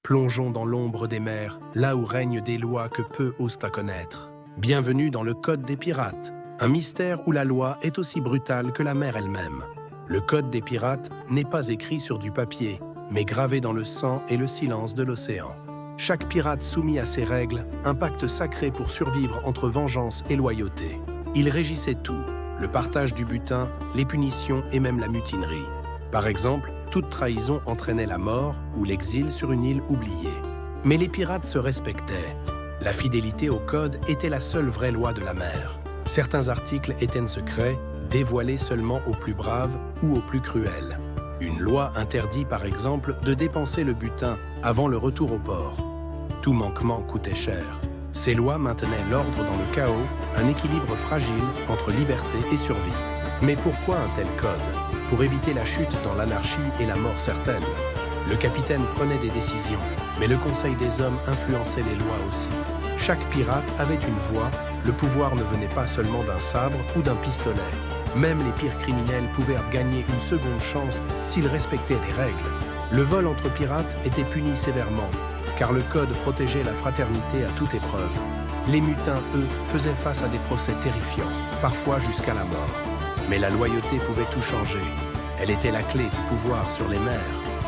Plongeons dans l'ombre des mers, là où règnent des lois que peu osent à connaître. Bienvenue dans le Code des pirates, un mystère où la loi est aussi brutale que la mer elle-même. Le Code des pirates n'est pas écrit sur du papier, mais gravé dans le sang et le silence de l'océan. Chaque pirate soumis à ces règles, un pacte sacré pour survivre entre vengeance et loyauté. Il régissait tout, le partage du butin, les punitions et même la mutinerie. Par exemple, toute trahison entraînait la mort ou l'exil sur une île oubliée. Mais les pirates se respectaient. La fidélité au code était la seule vraie loi de la mer. Certains articles étaient secrets, dévoilés seulement aux plus braves ou aux plus cruels. Une loi interdit par exemple de dépenser le butin avant le retour au port. Tout manquement coûtait cher. Ces lois maintenaient l'ordre dans le chaos, un équilibre fragile entre liberté et survie. Mais pourquoi un tel code? Pour éviter la chute dans l'anarchie et la mort certaine. Le capitaine prenait des décisions, mais le conseil des hommes influençait les lois aussi. Chaque pirate avait une voix, le pouvoir ne venait pas seulement d'un sabre ou d'un pistolet. Même les pires criminels pouvaient gagner une seconde chance s'ils respectaient les règles. Le vol entre pirates était puni sévèrement, car le code protégeait la fraternité à toute épreuve. Les mutins, eux, faisaient face à des procès terrifiants, parfois jusqu'à la mort. Mais la loyauté pouvait tout changer. Elle était la clé du pouvoir sur les mers.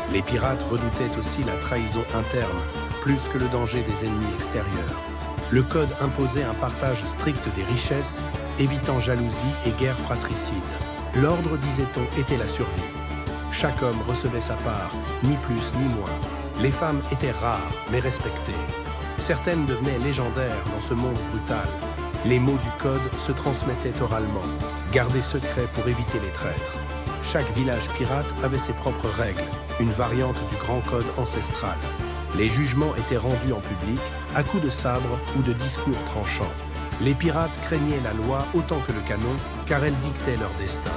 Les pirates redoutaient aussi la trahison interne, plus que le danger des ennemis extérieurs. Le code imposait un partage strict des richesses, évitant jalousie et guerre fratricide. L'ordre, disait-on, était la survie. Chaque homme recevait sa part, ni plus ni moins. Les femmes étaient rares, mais respectées. Certaines devenaient légendaires dans ce monde brutal. Les mots du code se transmettaient oralement, gardés secrets pour éviter les traîtres. Chaque village pirate avait ses propres règles, une variante du grand code ancestral. Les jugements étaient rendus en public, à coups de sabre ou de discours tranchants. Les pirates craignaient la loi autant que le canon, car elle dictait leur destin.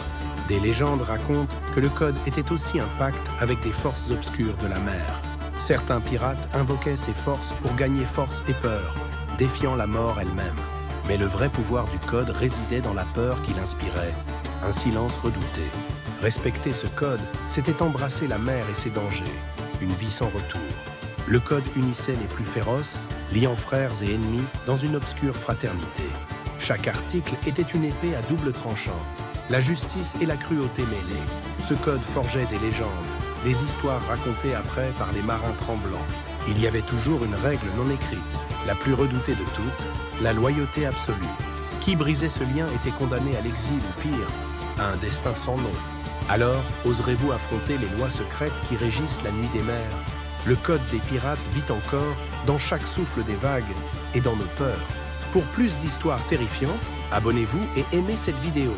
Des légendes racontent que le code était aussi un pacte avec des forces obscures de la mer. Certains pirates invoquaient ces forces pour gagner force et peur, défiant la mort elle-même. Mais le vrai pouvoir du code résidait dans la peur qu'il inspirait, un silence redouté. Respecter ce code, c'était embrasser la mer et ses dangers, une vie sans retour. Le code unissait les plus féroces, liant frères et ennemis dans une obscure fraternité. Chaque article était une épée à double tranchant, la justice et la cruauté mêlées. Ce code forgeait des légendes, des histoires racontées après par les marins tremblants. Il y avait toujours une règle non écrite, la plus redoutée de toutes, la loyauté absolue. Qui brisait ce lien était condamné à l'exil ou pire, à un destin sans nom. Alors, oserez-vous affronter les lois secrètes qui régissent la nuit des mers? Le code des pirates vit encore dans chaque souffle des vagues et dans nos peurs. Pour plus d'histoires terrifiantes, abonnez-vous et aimez cette vidéo.